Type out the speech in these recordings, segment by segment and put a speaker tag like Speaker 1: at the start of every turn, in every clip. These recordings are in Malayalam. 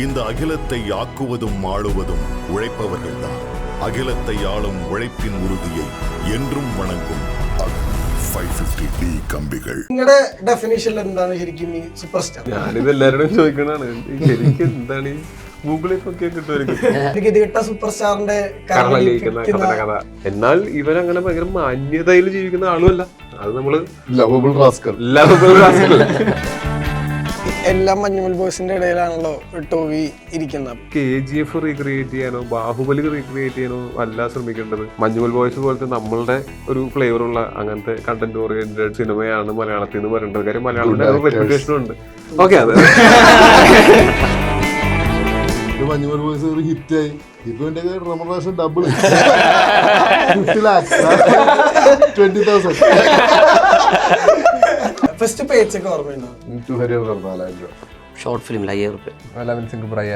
Speaker 1: இந்த அகிலத்தை ஆக்குவதும் ஆளுவதும் உழைப்பவர்கள்தான். அகிலத்தை ஆளும் உழைப்பின் உறுதியை என்றுം வணங்கும் 550D കമ്പികൾ.
Speaker 2: നിങ്ങളുടെ ഡെഫിനിഷൻ എന്താണ് ശരിക്കും ഈ സൂപ്പർ സ്റ്റാർ?
Speaker 3: ഞാനിത് എല്ലാവരോടും ചോദിക്കണാണ്, ശരിക്കും എന്താണ് ഈ ഗൂഗിളിൽ നോക്കിയാൽ കിട്ടുമായിരിക്കും
Speaker 2: സൂപ്പർ സ്റ്റാറിന്റെ
Speaker 3: കഥ. എന്നാൽ ഇവരങ്ങനെ ഭയങ്കര മാന്യതയിൽ ജീവിക്കുന്ന ആളുമല്ല. അത് നമ്മള്
Speaker 4: ലവബിൾ റാസ്കൽ.
Speaker 2: എല്ലാ മഞ്ഞുമൽ ബോയ്സിന്റെ ഇടയിലാണല്ലോ ടോവി ഇരിക്കുന്നത്.
Speaker 3: KGF റീക്രിയേറ്റ് ചെയ്യാനോ ബാഹുബലി റീക്രിയേറ്റ് ചെയ്യാനോ അല്ല ശ്രമിക്കേണ്ടത്. മഞ്ഞുമൽ ബോയ്സ് പോലത്തെ നമ്മളുടെ ഒരു ഫ്ലേവർ ഉള്ള അങ്ങനത്തെ കണ്ടന്റ് ഓറിയന്റഡ് സിനിമയാണ് മലയാളത്തിൽ നിന്ന് പറയേണ്ടത്. കാര്യം മലയാളത്തിന്റെ റെപ്യൂട്ടേഷനും ഉണ്ട്. ഓക്കെ, അതെ.
Speaker 4: മഞ്ഞുമൽ ബോയ്സ് ഒരു ഹിറ്റായി. ഇപ്പൊ എന്റെ remuneration double 50 lakhs 20,000.
Speaker 2: First page ഒക്കെ ഓർമ്മയുണ്ടോ?
Speaker 4: 4,000 രൂപ.
Speaker 5: ഷോർട്ട് ഫിലിം 5,000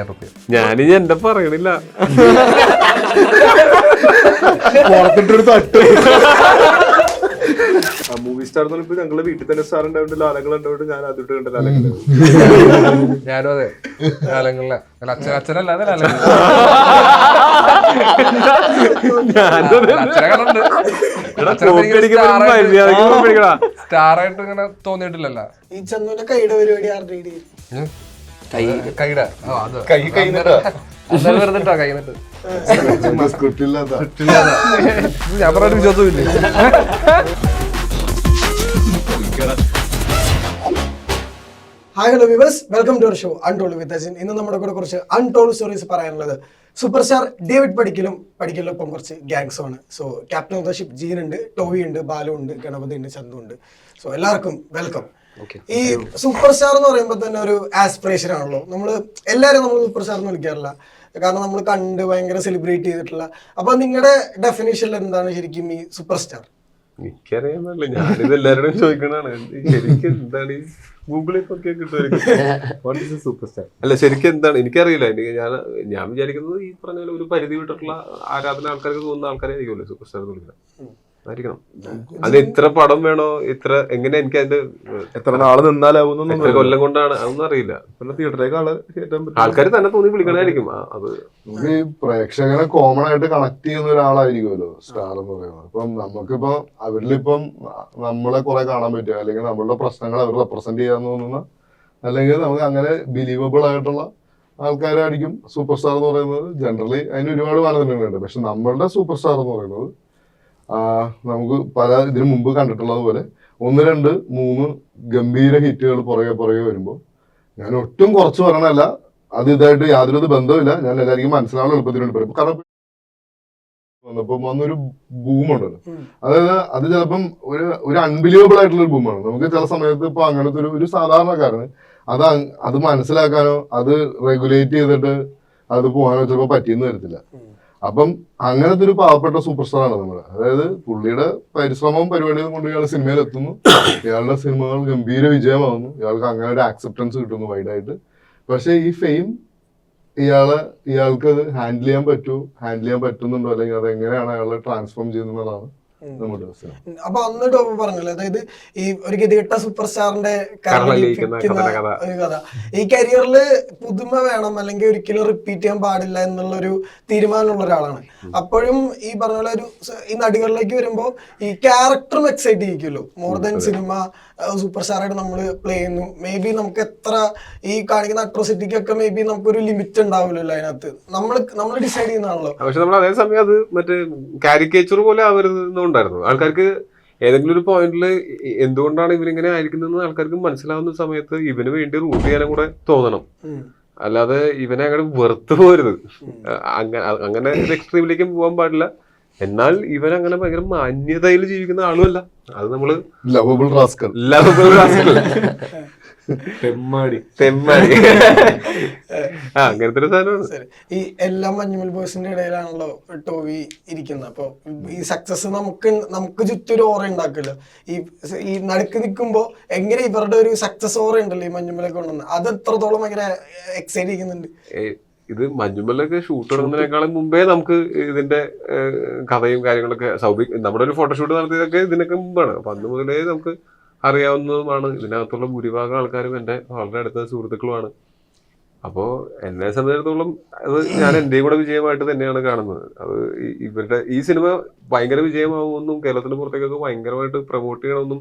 Speaker 5: രൂപ.
Speaker 3: ഞാനിനി എന്റെ പറയണില്ല.
Speaker 4: പുറത്തിട്ടൊരു തട്ട്.
Speaker 3: മൂവി സ്റ്റാർ എന്ന് പറയുമ്പോൾ ഞങ്ങളുടെ വീട്ടിൽ തന്നെ സ്റ്റാർ ഉണ്ടാവുന്നുണ്ട്, ലാലങ്ങൾ ഉണ്ടാവുന്നുണ്ട്. ഞാൻ ആദ്യമായിട്ട് കണ്ട ലാലങ്ങൾ.
Speaker 6: ഞാനും അതെ, ലാലങ്ങളിലെ അച്ഛനല്ലാതെ ലാലങ്ങൾ. സ്റ്റാർ ആയിട്ട് ഇങ്ങനെ തോന്നിയിട്ടില്ലല്ലോ.
Speaker 2: ഈ ചന്ദുവിന്റെ കൈയുടെ പരിപാടി ആരുടെ
Speaker 6: കൈയുടെ വെറുതെ കൈന്നിട്ട് ഞാൻ പറഞ്ഞ വിശ്വാസമില്ലേ.
Speaker 2: Hi hello viewers, welcome to our show Untold with Ajin. ഇന്ന് നമ്മുടെ കൂടെ കുറച്ച് അൺടോൾഡ് സ്റ്റോറീസ് പറയാനുള്ളത് സൂപ്പർ സ്റ്റാർ ഡേവിഡ് പടിക്കലിനൊപ്പം കുറച്ച് ഗാങ്സ് ആണ്. So captain of the ship Jean ഉണ്ട്, ടോവി ഉണ്ട്, ബാലു ഉണ്ട്, ഗണപതി ഉണ്ട്, ചന്തു ഉണ്ട്. സോ എല്ലാവർക്കും വെൽക്കം. ഈ സൂപ്പർ സ്റ്റാർ എന്ന് പറയുമ്പോൾ തന്നെ ഒരു ആസ്പിറേഷൻ ആണല്ലോ. എല്ലാവരും നമ്മൾ സൂപ്പർ സ്റ്റാർ എന്ന് വിളിക്കാറില്ല, കാരണം നമ്മൾ കണ്ട് ഭയങ്കര സെലിബ്രേറ്റ് ചെയ്തിട്ടുള്ള. അപ്പൊ നിങ്ങളുടെ ഡെഫിനേഷനിൽ എന്താണ് ശരിക്കും ഈ സൂപ്പർ സ്റ്റാർ?
Speaker 3: എനിക്കറിയാമല്ലോ, ഞാനിത് എല്ലാവരോടും ചോദിക്കണാണ്, ശരിക്കും എന്താണ് ഈ ഗൂഗിളിൽ നോക്കിയാൽ കിട്ടുമായിരിക്കും സൂപ്പർ സ്റ്റാർ. അല്ല, ശരിക്കും എന്താണ് എനിക്കറിയില്ല. ഞാൻ വിചാരിക്കുന്നത് ഈ പറഞ്ഞ ഒരു പരിധി വിട്ടിട്ടുള്ള ആരാധന ആൾക്കാർക്ക് തോന്നുന്ന ആൾക്കാരെ ആയിരിക്കുമല്ലോ സൂപ്പർ സ്റ്റാർ എന്ന് വിളിക്കുന്നത്. ആയിരിക്കണം. അത് ഇത്ര പടം വേണോ, ഇത്ര എങ്ങനെ, എനിക്ക് അതിന്റെ
Speaker 4: എത്ര നാള് നിന്നാലാവുന്ന
Speaker 3: എത്ര കൊല്ലം കൊണ്ടാണ് അതൊന്നും അറിയില്ല. പിന്നെ തിയേറ്ററിലേക്ക് ആൾക്കാർ തന്നെ തോന്നി വിളിക്കണായിരിക്കും. അത്
Speaker 4: ഈ പ്രേക്ഷകനെ കോമൺ ആയിട്ട് കണക്ട് ചെയ്യുന്ന ഒരാളായിരിക്കുമല്ലോ സ്റ്റാർ എന്ന് പറയുന്നത്. ഇപ്പം നമുക്കിപ്പോ അവരിലിപ്പം നമ്മളെ കുറെ കാണാൻ പറ്റുക, അല്ലെങ്കിൽ നമ്മളുടെ പ്രശ്നങ്ങൾ അവർ റെപ്രസെന്റ് ചെയ്യാന്ന് തോന്നുന്ന, അല്ലെങ്കിൽ നമുക്ക് അങ്ങനെ ബിലീവബിൾ ആയിട്ടുള്ള ആൾക്കാരായിരിക്കും സൂപ്പർ സ്റ്റാർ എന്ന് പറയുന്നത്. ജനറലി അതിന് ഒരുപാട് മാനദണ്ഡങ്ങളുണ്ട്. പക്ഷെ നമ്മളുടെ സൂപ്പർ സ്റ്റാർ എന്ന് പറയുന്നത് നമുക്ക് പല ഇതിനു മുമ്പ് കണ്ടിട്ടുള്ളത് പോലെ 1, 2, 3 ഗംഭീര ഹിറ്റുകൾ പുറകെ വരുമ്പോൾ, ഞാൻ ഒട്ടും കുറച്ച് പറയണല്ല, അത് ഇതായിട്ട് യാതൊരു ബന്ധമില്ല. ഞാൻ എല്ലാവർക്കും മനസ്സിലാവുന്ന എളുപ്പത്തിന് വേണ്ടി പറയും. കാരണം വന്നപ്പോ വന്നൊരു ബൂമുണ്ടല്ലോ, അതായത് അത് ചിലപ്പം ഒരു അൺബിലീവബിൾ ആയിട്ടുള്ള ഒരു ബൂമാണ്. നമുക്ക് ചില സമയത്ത് ഇപ്പൊ അങ്ങനത്തെ ഒരു സാധാരണക്കാരന് അത് മനസ്സിലാക്കാനോ അത് റെഗുലേറ്റ് ചെയ്തിട്ട് അത് പോകാനോ ചിലപ്പോൾ പറ്റിയെന്ന് വരത്തില്ല. അപ്പം അങ്ങനത്തെ ഒരു പാവപ്പെട്ട സൂപ്പർ സ്റ്റാർ ആണ് നമ്മള്. അതായത് പുള്ളിയുടെ പരിശ്രമവും പരിപാടിയും കൊണ്ട് ഇയാൾ സിനിമയിൽ എത്തുന്നു, ഇയാളുടെ സിനിമകൾ ഗംഭീര വിജയമാവുന്നു, ഇയാൾക്ക് അങ്ങനെ ഒരു ആക്സെപ്റ്റൻസ് കിട്ടുന്നു വൈഡായിട്ട്. പക്ഷെ ഈ ഫെയിം ഇയാൾക്ക് അത് ഹാൻഡിൽ ചെയ്യാൻ പറ്റുന്നുണ്ടോ, അല്ലെങ്കിൽ അത് എങ്ങനെയാണ് അയാളെ ട്രാൻസ്ഫോം ചെയ്യുന്നതാണ് നമ്മുടെ അവസ്ഥ.
Speaker 2: അപ്പൊ അന്ന് ടോപ്പ് പറഞ്ഞല്ലോ, അതായത് ഈ ഒരു ഗതികെട്ട സൂപ്പർ സ്റ്റാറിന്റെ ഒരു കഥ. ഈ കരിയറിൽ പുതുമ വേണം, അല്ലെങ്കിൽ ഒരിക്കലും റിപ്പീറ്റ് ചെയ്യാൻ പാടില്ല എന്നുള്ളൊരു തീരുമാനമുള്ള ഒരാളാണ്. അപ്പോഴും ഈ പറഞ്ഞ പോലെ ഈ നടികളിലേക്ക് വരുമ്പോൾ ഈ ക്യാരക്ടറും എക്സൈറ്റ് ചെയ്യിക്കുമല്ലോ, മോർ ദാൻ സിനിമ. സൂപ്പർ സ്റ്റാറായിട്ട് നമ്മൾ പ്ലേ ചെയ്യുന്നു. മേ ബി നമുക്ക് എത്ര ഈ കാണിക്കുന്ന അട്രോസിറ്റിക്കൊക്കെ മേ ബി നമുക്കൊരു ലിമിറ്റ് ഉണ്ടാവില്ലല്ലോ അതിനകത്ത്. നമ്മൾ ഡിസൈഡ് ചെയ്യുന്നതാണല്ലോ.
Speaker 3: പക്ഷെ നമ്മൾ അതേ സമയം അത് മറ്റേ കാരിക്കേച്ചർ പോലെ ആവരുന്നുണ്ടായിരുന്നു. ആൾക്കാർക്ക് ഏതെങ്കിലും ഒരു പോയിന്റിൽ എന്തുകൊണ്ടാണ് ഇവരിങ്ങനെ ആയിരിക്കുന്നതെന്ന് ആൾക്കാർക്ക് മനസ്സിലാവുന്ന സമയത്ത് ഇവന് വേണ്ടി റൂട്ട് ചെയ്യാനും കൂടെ തോന്നണം. അല്ലാതെ ഇവനെ അങ്ങനെ വെറുത്ത് പോരുത്. അങ്ങനെ എക്സ്ട്രീമിലേക്കും പോകാൻ പാടില്ല. എന്നാൽ ഇവനങ്ങനെ ഭയങ്കര മാന്യതയിൽ ജീവിക്കുന്ന ആളുമല്ല. അത് നമ്മള്
Speaker 4: ലവബിൾ റാസ്കൽ.
Speaker 3: തെമ്മാടി അങ്ങനത്തെ ഒരു സാധനമാണ്.
Speaker 2: ഈ എല്ലാ മഞ്ഞുമൽ ബോയ്സിന്റെ ഇടയിലാണല്ലോ ടോവി ഇരിക്കുന്നത്. അപ്പൊ ഈ സക്സസ് നമുക്ക് ചുറ്റും ഒരു ഓറ ഉണ്ടാക്കില്ല. ഈ നടുക്ക് നിൽക്കുമ്പോ എങ്ങനെ ഇവരുടെ ഒരു സക്സസ് ഓറ ഉണ്ടല്ലോ ഈ മഞ്ഞുമലൊക്കെ കൊണ്ടുവന്ന്, അത് എത്രത്തോളം ഭയങ്കര എക്സൈറ്റ് ചെയ്യുന്നുണ്ട്.
Speaker 3: ഇത് മഞ്ഞുമലൊക്കെ ഷൂട്ട് തുടങ്ങുന്നതിനേക്കാളും മുമ്പേ നമുക്ക് ഇതിന്റെ കഥയും കാര്യങ്ങളൊക്കെ നമ്മുടെ ഒരു ഫോട്ടോഷൂട്ട് നടത്തിയതൊക്കെ ഇതിനൊക്കെ മുമ്പാണ്. അപ്പൊ അന്ന് മുതലേ നമുക്ക് അറിയാവുന്നതുമാണ്. ഇതിനകത്തുള്ള ഭൂരിഭാഗം ആൾക്കാരും എൻ്റെ വളരെ അടുത്ത സുഹൃത്തുക്കളുമാണ്. അപ്പോൾ എന്നെ സംബന്ധിച്ചിടത്തോളം അത് ഞാൻ എന്റെയും കൂടെ വിജയമായിട്ട് തന്നെയാണ് കാണുന്നത്. അത് ഇവരുടെ ഈ സിനിമ ഭയങ്കര വിജയമാവുമെന്നും കേരളത്തിന് പുറത്തേക്കൊക്കെ ഭയങ്കരമായിട്ട് പ്രൊമോട്ട് ചെയ്യണമെന്നും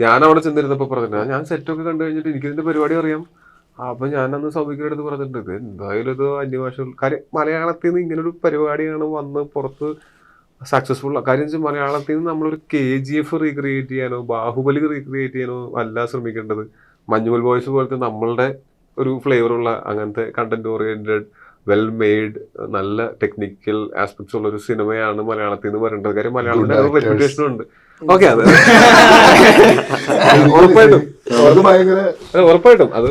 Speaker 3: ഞാൻ അവിടെ ചെന്നിരുന്നപ്പോൾ പറഞ്ഞിട്ടുണ്ട്. ഞാൻ സെറ്റൊക്കെ കണ്ടു കഴിഞ്ഞിട്ട് എനിക്കിതിന്റെ പരിപാടി അറിയാം. അപ്പൊ ഞാൻ അന്ന് സൗഭികയുടെ അടുത്ത് പറഞ്ഞിട്ടുണ്ട്, ഇത് എന്തായാലും ഇത് അന്യഭാഷകൾ കാര്യം മലയാളത്തിൽ നിന്ന് ഇങ്ങനൊരു പരിപാടിയാണ് വന്ന് പുറത്ത് സക്സസ്ഫുൾ. കാര്യം വെച്ചാൽ മലയാളത്തിൽ നിന്ന് നമ്മളൊരു KGF റീക്രിയേറ്റ് ചെയ്യാനോ ബാഹുബലി റീക്രിയേറ്റ് ചെയ്യാനോ അല്ല ശ്രമിക്കേണ്ടത്. മഞ്ഞുമൽ ബോയ്സ് പോലത്തെ നമ്മളുടെ ഒരു ഫ്ലേവറുള്ള അങ്ങനത്തെ കണ്ടന്റ് ഓറിയന്റഡ് വെൽ മെയ്ഡ് നല്ല ടെക്നിക്കൽ ആസ്പെക്ട്സ് ഉള്ള ഒരു സിനിമയാണ് മലയാളത്തിൽ നിന്ന് വരേണ്ടത്. കാര്യം മലയാളത്തിന്റെ റെപ്യൂട്ടേഷനും ഉണ്ട്. ഓക്കെ, അത് ഉറപ്പായിട്ടും അത്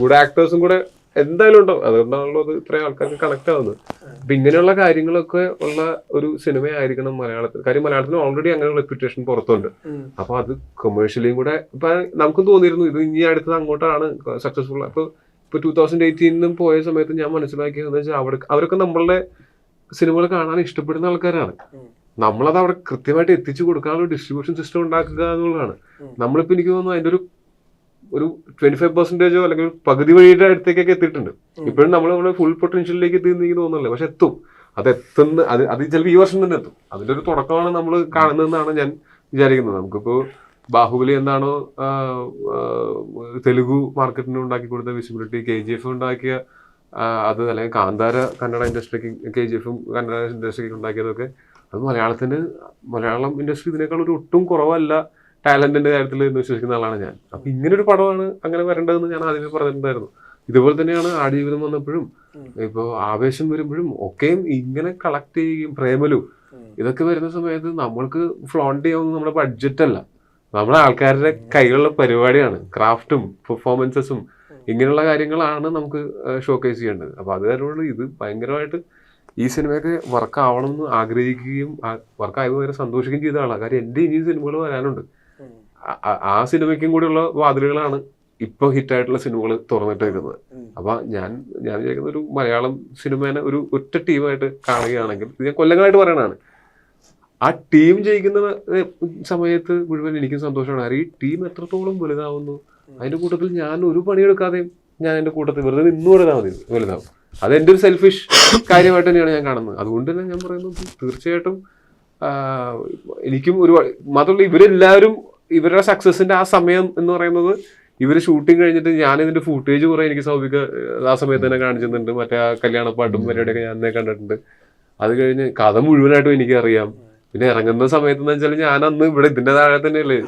Speaker 3: ഗുഡ് ആക്ടേഴ്സും കൂടെ എന്തായാലും ഉണ്ടാവും. അതുകൊണ്ടാണല്ലോ അത് ഇത്രയും ആൾക്കാർക്ക് കണക്ട് ആവുന്നത്. അപ്പൊ ഇങ്ങനെയുള്ള കാര്യങ്ങളൊക്കെ ഉള്ള ഒരു സിനിമയായിരിക്കണം മലയാളത്തിൽ. കാര്യം മലയാളത്തിന് ഓൾറെഡി അങ്ങനെ റെപ്യൂട്ടേഷൻ പുറത്തുണ്ട്. അപ്പൊ അത് കൊമേഴ്ഷ്യലിയും കൂടെ ഇപ്പൊ നമുക്കും തോന്നിയിരുന്നു ഇത് ഇനി അടുത്തത് അങ്ങോട്ടാണ് സക്സസ്ഫുൾ. അപ്പൊ 2018 പോയ സമയത്ത് ഞാൻ മനസ്സിലാക്കിയതെന്ന് വെച്ചാൽ അവരൊക്കെ നമ്മളുടെ സിനിമകൾ കാണാൻ ഇഷ്ടപ്പെടുന്ന ആൾക്കാരാണ്. നമ്മളത് അവിടെ കൃത്യമായിട്ട് എത്തിച്ചു കൊടുക്കാനുള്ള ഡിസ്ട്രിബ്യൂഷൻ സിസ്റ്റം ഉണ്ടാക്കുക എന്നുള്ളതാണ്. നമ്മളിപ്പോ എനിക്ക് തോന്നുന്നു അതിന്റെ ഒരു 25% അല്ലെങ്കിൽ പകുതി വഴിയുടെ അടുത്തേക്കൊക്കെ എത്തിയിട്ടുണ്ട്. ഇപ്പോഴും നമ്മൾ ഫുൾ പൊട്ടൻഷ്യലിലേക്ക് എത്തിയെന്ന് എനിക്ക് തോന്നുന്നില്ല. പക്ഷെ എത്തും. അത് ചിലപ്പോൾ ഈ വർഷം തന്നെ എത്തും. അതിന്റെ ഒരു തുടക്കമാണ് നമ്മൾ കാണുന്നതെന്നാണ് ഞാൻ വിചാരിക്കുന്നത്. നമുക്കിപ്പോ ബാഹുബലി എന്താണോ തെലുഗു മാർക്കറ്റിന് ഉണ്ടാക്കി കൊടുത്ത വിസിബിലിറ്റി, KGF ഉണ്ടാക്കിയ അത്, അല്ലെങ്കിൽ കാന്താര കന്നഡ ഇൻഡസ്ട്രിക്ക് KGF കന്നഡ ഇൻഡസ്ട്രിക്ക് ഉണ്ടാക്കിയതൊക്കെ അത് മലയാളം ഇൻഡസ്ട്രി ഇതിനേക്കാൾ ഒരു ഒട്ടും കുറവല്ല ടാലന്റിന്റെ കാര്യത്തിൽ എന്ന് വിശ്വസിക്കുന്ന ആളാണ് ഞാൻ. അപ്പൊ ഇങ്ങനെ ഒരു പടമാണ് അങ്ങനെ വരേണ്ടതെന്ന് ഞാൻ ആദ്യമേ പറഞ്ഞിട്ടുണ്ടായിരുന്നു. ഇതുപോലെ തന്നെയാണ് ആടുജീവിതം വന്നപ്പോഴും ഇപ്പോ ആവേശം വരുമ്പോഴും ഒക്കെയും ഇങ്ങനെ കളക്ട് ചെയ്യുകയും പ്രേമലു ഇതൊക്കെ വരുന്ന സമയത്ത് നമ്മൾക്ക് ഫ്ലോണ്ട് ചെയ്യാവുന്ന നമ്മുടെ ബഡ്ജറ്റ് അല്ല, നമ്മുടെ ആൾക്കാരുടെ കൈകളുള്ള പരിപാടിയാണ്. ക്രാഫ്റ്റും പെർഫോമൻസസും ഇങ്ങനെയുള്ള കാര്യങ്ങളാണ് നമുക്ക് ഷോക്കേസ് ചെയ്യേണ്ടത്. അപ്പൊ അത് കാരണമാണ് ഇത് ഭയങ്കരമായിട്ട് ഈ സിനിമയൊക്കെ വർക്ക് ആവണമെന്ന് ആഗ്രഹിക്കുകയും വർക്കായി വരെ സന്തോഷിക്കുകയും ചെയ്ത ആളാണ്. കാര്യം എൻ്റെ ഇനിയും സിനിമകൾ വരാനുണ്ട്. ആ സിനിമയ്ക്കും കൂടിയുള്ള വാതിലുകളാണ് ഇപ്പൊ ഹിറ്റായിട്ടുള്ള സിനിമകൾ തുറന്നിട്ടിരിക്കുന്നത്. അപ്പൊ ഞാൻ വിചാരിക്കുന്ന ഒരു മലയാളം സിനിമേനെ ഒരു ഒറ്റ ടീമായിട്ട് കാണുകയാണെങ്കിൽ, ഇത് ഞാൻ കൊല്ലങ്ങളായിട്ട് പറയണതാണ്, ആ ടീം ജയിക്കുന്ന സമയത്ത് മുഴുവൻ എനിക്കും സന്തോഷമാണ്. കാരണം ഈ ടീം എത്രത്തോളം വലുതാവുന്നു, അതിന്റെ കൂട്ടത്തിൽ ഞാൻ ഒരു പണിയെടുക്കാതെയും ഞാൻ എൻ്റെ കൂട്ടത്തിൽ വെറുതെ നിന്ന് വലുതാവും. അത് എൻ്റെ ഒരു സെൽഫിഷ് കാര്യമായിട്ട് തന്നെയാണ് ഞാൻ കാണുന്നത്. അതുകൊണ്ട് തന്നെ ഞാൻ പറയുന്നത് തീർച്ചയായിട്ടും എനിക്കും മാത്രമല്ല ഇവരെല്ലാവരും ഇവരുടെ സക്സസിന്റെ ആ സമയം എന്ന് പറയുന്നത്, ഇവര് ഷൂട്ടിങ് കഴിഞ്ഞിട്ട് ഞാൻ ഇതിന്റെ ഫുട്ടേജ് കുറെ എനിക്ക് സൗഭിക ആ സമയത്ത് തന്നെ കാണിച്ചിട്ടുണ്ട്. മറ്റേ ആ കല്യാണപ്പാട്ടും പരിപാടിയൊക്കെ ഞാൻ തന്നെ കണ്ടിട്ടുണ്ട്. അത് കഴിഞ്ഞ് കഥ മുഴുവനായിട്ടും എനിക്കറിയാം. പിന്നെ ഇറങ്ങുന്ന സമയത്ത് എന്ന് വെച്ചാൽ ഞാൻ അന്ന് ഇവിടെ ഇതിന്റെ താഴെ തന്നെയല്ലേ,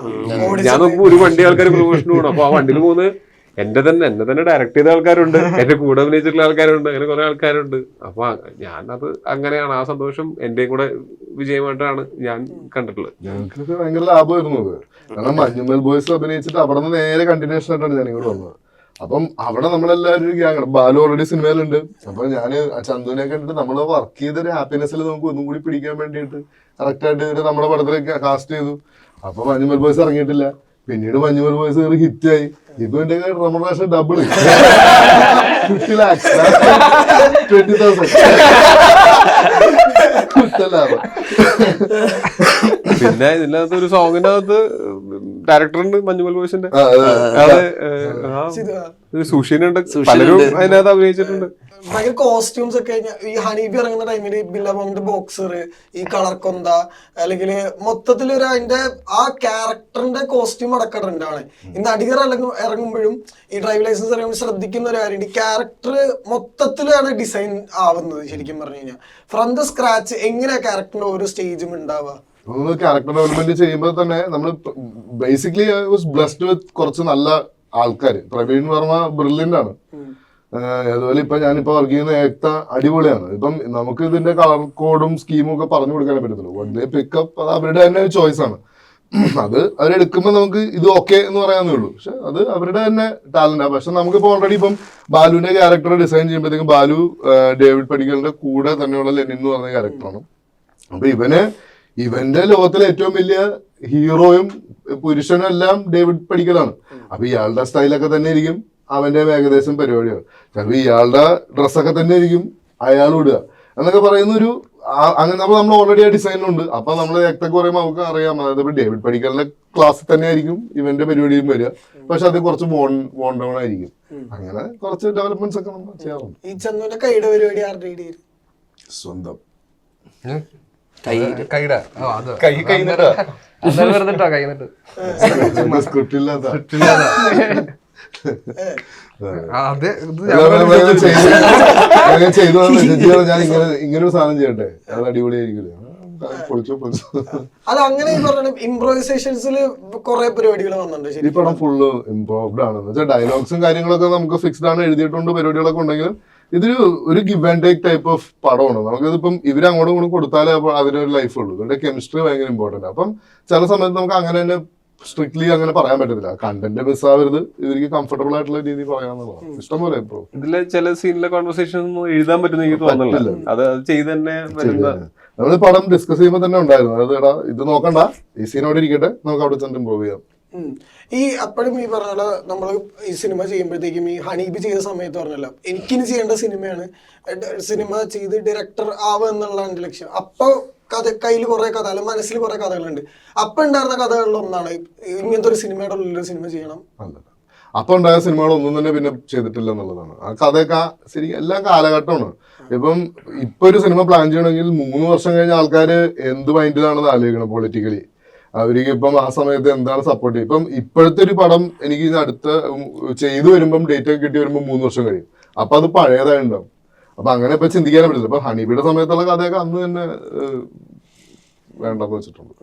Speaker 3: ഞാൻ നോക്കുമ്പോൾ ഒരു വണ്ടി ആൾക്കാർ പ്രൊമോഷന് പോകണം. അപ്പൊ ആ വണ്ടിയിൽ പോകുന്നത് എന്നെ തന്നെ ഡയറക്ട് ചെയ്ത ആൾക്കാരുണ്ട്, എന്റെ കൂടെ അഭിനയിച്ചിട്ടുള്ള ആൾക്കാരുണ്ട്, അങ്ങനെ കുറെ ആൾക്കാരുണ്ട്. അപ്പൊ ഞാനത് അങ്ങനെയാണ്, ആ സന്തോഷം എന്റെയും കൂടെ വിജയമായിട്ടാണ് ഞാൻ കണ്ടിട്ടുള്ളത്.
Speaker 4: ഞങ്ങൾക്ക് ഭയങ്കര ലാഭമായിരുന്നു അത്. കാരണം മഞ്ഞുമൽ ബോയ്സ് അഭിനയിച്ചിട്ട് അവിടെ നിന്ന് നേരെ കണ്ടിന്യൂഷൻ ആയിട്ടാണ് ഞാൻ ഇങ്ങോട്ട് വന്നത്. അപ്പം അവിടെ നമ്മളെല്ലാവരും ഗ്യാങ്, ബാലു ഓൾറെഡി സിനിമയിലുണ്ട്. അപ്പൊ ഞാൻ ചന്തുവിനെ കണ്ടിട്ട് നമ്മള് വർക്ക് ചെയ്തൊരു ഹാപ്പിനെസ്സിൽ നമുക്ക് ഒന്നും കൂടി പിടിക്കാൻ വേണ്ടിയിട്ട് കറക്റ്റായിട്ട് നമ്മുടെ പടത്തിലേക്ക് കാസ്റ്റ് ചെയ്തു. അപ്പൊ മഞ്ഞുമൽ ബോയ്സ് ഇറങ്ങിയിട്ടില്ല. പിന്നീട് മഞ്ഞുമൽ ബോയ്സ് കയറി ഹിറ്റായി. ഇപ്പൊ എന്റെ റെമുനറേഷൻ ഡബിൾ 50 lakhs 20,000.
Speaker 3: പിന്നെ ഇതിനകത്ത് ഒരു സോങ്ങിന്റെ അകത്ത് ഡയറക്ടറുണ്ട് മഞ്ഞുമൽ ബോയ്സിന്റെ, സുഷീനുണ്ട്, പലരും അതിനകത്ത് അഭിനയിച്ചിട്ടുണ്ട്.
Speaker 2: ഭയങ്കര കോസ്റ്റ്യൂംസ് ഒക്കെ ഈ ഹണീബി ഇറങ്ങുന്ന ടൈമില് ബില്ലബോങ്ങിന്റെ ബോക്സർ, ഈ കളർ കൊന്ത, അല്ലെങ്കിൽ മൊത്തത്തിൽ ഒരു അതിന്റെ ആ ക്യാരക്ടറിന്റെ കോസ്റ്റ്യൂം അടക്കമുണ്ടാണ്. ഈ നടികർ ഇറങ്ങുമ്പോഴും ഈ ഡ്രൈവ് ലൈസൻസ് ഇറങ്ങുമ്പോൾ ശ്രദ്ധിക്കുന്ന ഒരു കാര്യം, ഈ ക്യാരക്ടർ മൊത്തത്തിലാണ് ഡിസൈൻ ആവുന്നത്. ശരിക്കും പറഞ്ഞു കഴിഞ്ഞാൽ ഫ്രം ദ സ്ക്രാച്ച് എങ്ങനെയാ ക്യാരക്ടറിന്റെ ഓരോ സ്റ്റേജും ഉണ്ടാവുക.
Speaker 4: ക്യാരക്ടർ ഡെവലപ്മെന്റ് ചെയ്യുമ്പോൾ തന്നെ നമ്മൾ ബേസിക്കലി വാസ് ബ്ലെസ്ഡ് വിത്ത് കുറച്ച് നല്ല ആൾക്കാർ. പ്രവീൺ വർമ്മ ബ്രില്യന്റ് ആണ്. അതുപോലെ ഇപ്പൊ ഞാനിപ്പോ വർക്ക് ചെയ്യുന്ന ഏക്ത അടിപൊളിയാണ്. ഇപ്പം നമുക്ക് ഇതിന്റെ കളർ കോഡും സ്കീമും ഒക്കെ പറഞ്ഞു കൊടുക്കാനേ പറ്റത്തുള്ളൂ. പിക്കപ്പ് അത് അവരുടെ തന്നെ ചോയ്സ് ആണ്. അത് അവരെടുക്കുമ്പോൾ നമുക്ക് ഇത് ഓക്കെ എന്ന് പറയാന്നേ ഉള്ളൂ. പക്ഷെ അത് അവരുടെ തന്നെ ടാലന്റാണ്. പക്ഷെ നമുക്കിപ്പോ ഓൾറെഡി ഇപ്പം ബാലുവിന്റെ ക്യാരക്ടർ ഡിസൈൻ ചെയ്യുമ്പോഴത്തേക്കും ബാലു ഡേവിഡ് പടിക്കലിന്റെ കൂടെ തന്നെയുള്ള ലെനിൻ എന്ന് പറഞ്ഞ ക്യാരക്ടറാണ്. അപ്പൊ ഇവന്റെ ലോകത്തിലെ ഏറ്റവും വലിയ ഹീറോയും പുരുഷനും എല്ലാം ഡേവിഡ് പടിക്കലാണ്. അപ്പൊ ഇയാളുടെ സ്റ്റൈലൊക്കെ തന്നെ ആയിരിക്കും അവന്റെ ഏകദേശം പരിപാടിയാണ്. ചിലപ്പോൾ ഇയാളുടെ ഡ്രസ്സൊക്കെ തന്നെ ആയിരിക്കും അയാൾ ഇടുക എന്നൊക്കെ പറയുന്ന അങ്ങനെ നമ്മൾ ഓൾറെഡി ആ ഡിസൈനുണ്ട്. അപ്പൊ നമ്മൾ ഏക്തൊക്കെ പറയുമ്പോൾ നമുക്ക് അറിയാം. അതായത് ഡേവിഡ് പടിക്കലിന്റെ ക്ലാസ്സിൽ തന്നെ ആയിരിക്കും ഇവന്റെ പരിപാടിയും വരിക, പക്ഷെ അത് കുറച്ച് വോൺ ഡൗൺ ആയിരിക്കും. അങ്ങനെ കുറച്ച് ഡെവലപ്മെന്റ്സ് ഒക്കെ നമ്മൾ ചെയ്യാറുണ്ട്.
Speaker 2: ഈ ചന്ദുവിന്റെ കൈയുടെ പരിപാടി ആരുടെ idea?
Speaker 4: സ്വന്തം
Speaker 6: കൈയുടെ അത്
Speaker 3: കൈ
Speaker 6: വെറുതെ കൈ നിട്ട്
Speaker 4: സ്ക്രിപ്റ്റ് ഇല്ലാത്ത
Speaker 6: അതെ
Speaker 4: ഞാൻ ചെയ്തു ഞാൻ ഇങ്ങനെ ഒരു സാധനം ചെയ്യട്ടെ, അത് അടിപൊളിയായിരിക്കില്ല, പൊളിച്ചോ.
Speaker 2: അത് അങ്ങനെ ഈ പറഞ്ഞ ഇംപ്രോവൈസേഷൻസിൽ കുറെ പരിപാടികൾ വന്നിട്ടുണ്ട്.
Speaker 4: ഈ പടം ഫുള്ള് ഇംപ്രോവ്ഡ് ആണ്. എന്ന് വെച്ചാൽ ഡയലോഗ്സും കാര്യങ്ങളൊക്കെ നമുക്ക് ഫിക്സ്ഡ് ആണ്, എഴുതിയിട്ടുണ്ട്, പരിപാടികളൊക്കെ ഉണ്ടെങ്കിലും ഇതൊരു give and take type of പടമാണ്. നമുക്കിതിപ്പം ഇവര് അങ്ങോട്ടും ഇങ്ങോട്ടും കൊടുത്താലേ അതിനൊരു ലൈഫ് ഉള്ളൂ. ഇവരുടെ കെമിസ്ട്രി ഭയങ്കര ഇമ്പോർട്ടന്റ്. അപ്പം ചില സമയത്ത് നമുക്ക് അങ്ങനെ തന്നെ സ്ട്രിക്ട്ലി അങ്ങനെ പറയാൻ പറ്റത്തില്ല. കണ്ടന്റ് മിസ് ആവരുത്, ഇവർക്ക് കംഫർട്ടബിൾ ആയിട്ടുള്ള രീതിയിൽ പറയാന്നുള്ളതാണ്. ഇഷ്ടംപോലെ ഇപ്പൊ
Speaker 3: ഇതിലെ ചില സീനിലെ കോൺവെർസേഷൻ ഒന്നും എഴുതാൻ പറ്റുന്ന എനിക്ക് തോന്നുന്നില്ല. അത് ചെയ്ത് തന്നെ
Speaker 4: നമ്മൾ പടം ഡിസ്കസ് ചെയ്യുമ്പോൾ തന്നെ ഉണ്ടായിരുന്നു, അത് എടാ ഇത് നോക്കണ്ട, ഈ സീനോട് ഇരിക്കട്ടെ, നമുക്ക് അവിടെ ചെന്ന് ഇമ്പ്രൂവ് ചെയ്യാം.
Speaker 2: ഈ അപ്പോഴും ഈ പറഞ്ഞ നമ്മൾ ഈ സിനിമ ചെയ്യുമ്പോഴത്തേക്കും ഈ ഹണീബി ചെയ്ത സമയത്ത് പറഞ്ഞല്ലോ എനിക്കിനി ചെയ്യേണ്ട സിനിമയാണ്, സിനിമ ചെയ്ത് ഡയറക്ടർ ആവുക എന്നുള്ള എൻ്റെ ലക്ഷ്യം. അപ്പൊ കയ്യിൽ കുറെ കഥ അല്ല മനസ്സിൽ കുറെ കഥകളുണ്ട്. അപ്പൊ ഉണ്ടായിരുന്ന കഥകളിൽ ഒന്നാണ് ഇങ്ങനത്തെ ഒരു സിനിമയുടെ ഉള്ളിൽ സിനിമ ചെയ്യണം.
Speaker 4: അപ്പൊ ഉണ്ടായ സിനിമകളൊന്നും തന്നെ പിന്നെ ചെയ്തിട്ടില്ല എന്നുള്ളതാണ്. ആ കഥയൊക്കെ ശരി എല്ലാ കാലഘട്ടമാണ്. ഇപ്പൊ ഒരു സിനിമ പ്ലാൻ ചെയ്യണമെങ്കിൽ 3 വർഷം കഴിഞ്ഞ ആൾക്കാര് എന്ത് മൈൻഡിലാണെന്ന് ആലോചിക്കണം പൊളിറ്റിക്കലി. അവർക്ക് ഇപ്പം ആ സമയത്ത് എന്താണ് സപ്പോർട്ട് ചെയ്യുക. ഇപ്പം ഇപ്പോഴത്തെ ഒരു പടം എനിക്ക് അടുത്ത ചെയ്തു വരുമ്പം ഡേറ്റ് ഒക്കെ കിട്ടി വരുമ്പോൾ 3 വർഷം കഴിയും. അപ്പൊ അത് പഴയതായിട്ടുണ്ടാവും. അപ്പൊ അങ്ങനെ ഇപ്പൊ ചിന്തിക്കാനേ പറ്റില്ല. ഇപ്പൊ ഹണീബിയുടെ സമയത്തുള്ള കഥയൊക്കെ അന്ന് തന്നെ വേണ്ടെന്ന് വെച്ചിട്ടുണ്ട്.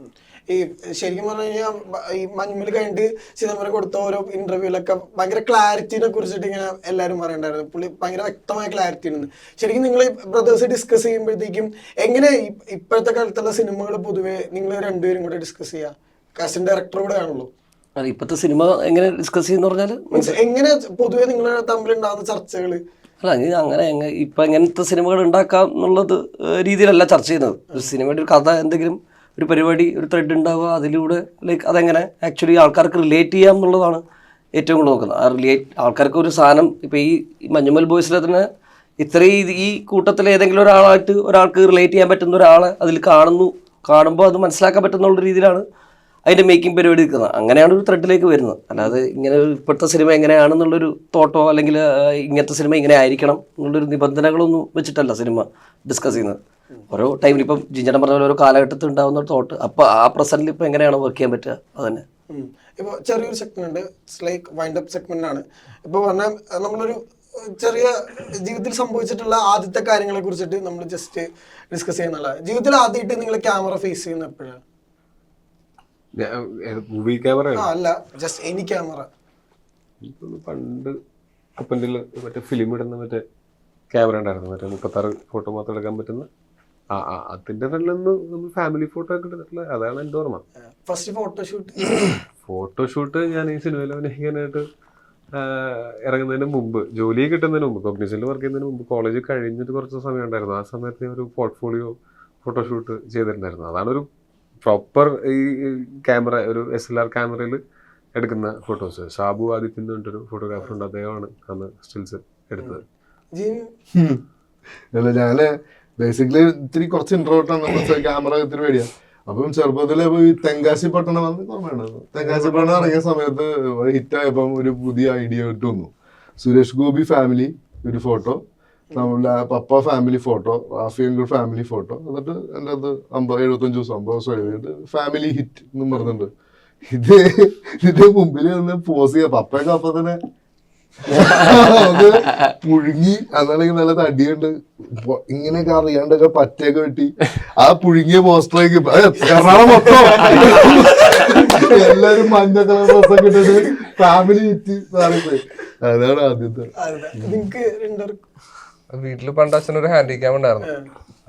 Speaker 2: ഈ ശരിക്കും പറഞ്ഞു കഴിഞ്ഞാൽ ഈ മഞ്ഞുമൽ കഴിഞ്ഞിട്ട് ചിദംബരം കൊടുത്ത ഓരോ ഇന്റർവ്യൂലൊക്കെ ഭയങ്കര ക്ലാരിറ്റിനെ കുറിച്ചിട്ട് ഇങ്ങനെ എല്ലാവരും പറയണ്ടായിരുന്നു. പുള്ളി ഭയങ്കര വ്യക്തമായ ക്ലാരിറ്റി ഉണ്ട്. ശരിക്കും നിങ്ങൾ ബ്രദേഴ്സ് ഡിസ്കസ് ചെയ്യുമ്പോഴത്തേക്കും എങ്ങനെ ഇപ്പോഴത്തെ കാലത്തുള്ള സിനിമകൾ പൊതുവെ നിങ്ങൾ രണ്ടുപേരും കൂടെ ഡിസ്കസ് ചെയ്യുക? കാസ്റ്റിംഗ് ഡയറക്ടർ കൂടെ ആണല്ലോ.
Speaker 5: ഇപ്പോഴത്തെ സിനിമ എങ്ങനെ ഡിസ്കസ് ചെയ്യുന്ന പറഞ്ഞാൽ
Speaker 2: എങ്ങനെ പൊതുവെ നിങ്ങൾ തമ്മിലുണ്ടാകുന്ന ചർച്ചകൾ?
Speaker 5: അല്ല അങ്ങനെ ഇപ്പം എങ്ങനത്തെ സിനിമകൾ ഉണ്ടാക്കാം എന്നുള്ളത് രീതിയിലല്ല ചർച്ച ചെയ്യുന്നത്. ഒരു സിനിമയുടെ ഒരു കഥ, എന്തെങ്കിലും ഒരു പരിപാടി, ഒരു ത്രെഡ് ഉണ്ടാവുക, അതിലൂടെ ലൈക്ക് അതെങ്ങനെ ആക്ച്വലി ആൾക്കാർക്ക് റിലേറ്റ് ചെയ്യാം എന്നുള്ളതാണ് ഏറ്റവും കൂടുതൽ നോക്കുന്നത്. ആ ആൾക്കാർക്ക് ഒരു സാധനം ഇപ്പം ഈ മഞ്ഞുമൽ ബോയ്സിലെ തന്നെ ഇത്രയും ഈ കൂട്ടത്തിൽ ഏതെങ്കിലും ഒരാൾക്ക് റിലേറ്റ് ചെയ്യാൻ പറ്റുന്ന ഒരാളെ അതിൽ കാണുമ്പോൾ അത് മനസ്സിലാക്കാൻ പറ്റുന്നുള്ള രീതിയിലാണ് അതിൻ്റെ മേക്കിംഗ് പരിപാടി നിൽക്കുന്നത്. അങ്ങനെയാണ് ഒരു ത്രെഡിലേക്ക് വരുന്നത്. അല്ലാതെ ഇങ്ങനെ ഇപ്പോഴത്തെ സിനിമ എങ്ങനെയാണെന്നുള്ളൊരു തോട്ടോ അല്ലെങ്കിൽ ഇങ്ങനത്തെ സിനിമ ഇങ്ങനെ ആയിരിക്കണം എന്നുള്ളൊരു നിബന്ധനകളൊന്നും വെച്ചിട്ടല്ല സിനിമ ഡിസ്കസ് ചെയ്യുന്നത്. ഓരോ ടൈമിൽ ഇപ്പം ജിഞ്ചേട്ടൻ പറഞ്ഞ പോലെ ഓരോ കാലഘട്ടത്തിൽ ഉണ്ടാകുന്ന ഒരു തോട്ട്, അപ്പോൾ ആ പ്രസന്റിൽ ഇപ്പോൾ എങ്ങനെയാണ് വർക്ക് ചെയ്യാൻ പറ്റുക അത് തന്നെ.
Speaker 2: ഇപ്പോൾ ചെറിയൊരു സെഗ്മെന്റ് ഉണ്ട്, ലൈക്ക് വൈൻഡ് അപ്പ് സെഗ്മെന്റ് ആണ്. ഇപ്പോൾ പറഞ്ഞാൽ നമ്മളൊരു ചെറിയ ജീവിതത്തിൽ സംഭവിച്ചിട്ടുള്ള ആദ്യത്തെ കാര്യങ്ങളെ കുറിച്ചിട്ട് നമ്മൾ ജസ്റ്റ് ഡിസ്കസ് ചെയ്യുന്നുള്ള. ജീവിതത്തിൽ ആദ്യമായിട്ട് നിങ്ങൾ ക്യാമറ ഫേസ് ചെയ്യുന്ന എപ്പോഴാണ്?
Speaker 3: മൂവി ക്യാമറ
Speaker 2: അല്ല, ജസ്റ്റ് എനി ക്യാമറ.
Speaker 3: പണ്ട് അപ്പൻ്റെ മറ്റേ ഫിലിം ഇടുന്ന മറ്റേ ക്യാമറ ഉണ്ടായിരുന്നു, മറ്റേ 36 ഫോട്ടോ മാത്രം എടുക്കാൻ പറ്റുന്ന. അതിന്റെ ഫ്രണ്ടിൽ നിന്ന് നമ്മൾ ഫാമിലി ഫോട്ടോ ഒക്കെ എടുത്തിട്ടുള്ള, അതാണ് എൻ്റെ ഓർമ്മ.
Speaker 2: ഫസ്റ്റ്
Speaker 3: ഫോട്ടോഷൂട്ട് ഞാൻ ഈ സിനിമയിൽ അഭിനയിക്കാനായിട്ട് ഇറങ്ങുന്നതിന് മുമ്പ്, ജോലി കിട്ടുന്നതിന് മുമ്പ്, കോഗ്നിഷനിൽ വർക്ക് ചെയ്യുന്നതിന് മുമ്പ്, കോളേജ് കഴിഞ്ഞിട്ട് കുറച്ച് സമയം ഉണ്ടായിരുന്നു. ആ സമയത്ത് ഞാൻ ഒരു പോർട്ട്ഫോളിയോ ഫോട്ടോഷൂട്ട് ചെയ്തിട്ടുണ്ടായിരുന്നു. അതാണ് ഒരു പ്രോപ്പർ ഈ ക്യാമറ, ഒരു SLR ക്യാമറയിൽ എടുക്കുന്ന ഫോട്ടോസ്. ഷാബു ആദിത്യ എന്ന് പറഞ്ഞിട്ടൊരു ഫോട്ടോഗ്രാഫർ ഉണ്ട്, അദ്ദേഹമാണ് അന്ന് സ്റ്റിൽസ് എടുത്തത്.
Speaker 4: അല്ല, ഞാന് ബേസിക്കലി ഇത്തിരി കുറച്ച് ഇൻട്രോവേർട്ടാണ്, ക്യാമറ ഇത്തിരി പേടിയാ. അപ്പം ചെറുപ്പത്തില് ഈ തെങ്കാശി പട്ടണം വന്ന് കുറവുണ്ടായിരുന്നു. തെങ്കാശി പട്ടണം ഇറങ്ങിയ സമയത്ത് ഹിറ്റായപ്പം ഒരു പുതിയ ഐഡിയ ഇട്ട് വന്നു. സുരേഷ് ഗോപി ഫാമിലി ഒരു ഫോട്ടോ, നമ്മളെ പപ്പ family photo, Rafi uncle family photo, എന്നിട്ട് എൻ്റെ അത് 75 ദിവസം 50 ദിവസം എഴുതിയിട്ട് ഫാമിലി ഹിറ്റ് എന്നും പറഞ്ഞിട്ടുണ്ട്. ഇതിന്റെ മുമ്പിൽ നിന്ന് പോസ് ചെയ്യാം. പപ്പയൊക്കെ അപ്പൊ തന്നെ പുഴുങ്ങി, അന്നാണെങ്കിൽ നല്ല തടിയുണ്ട്, ഇങ്ങനെയൊക്കെ അറിയാണ്ടൊക്കെ പറ്റയൊക്കെ വെട്ടി ആ പുഴുങ്ങിയ പോസ്റ്ററേക്ക് എറണാകുളം മൊത്തം എല്ലാരും മഞ്ഞ കളർ ഡ്രസ്സൊക്കെ ഇട്ടിട്ട് ഫാമിലി ഹിറ്റ്. അതാണ് ആദ്യത്തെ.
Speaker 6: വീട്ടിൽ പണ്ട് അച്ഛനൊരു ഹാൻഡി ക്യാം ഉണ്ടായിരുന്നു.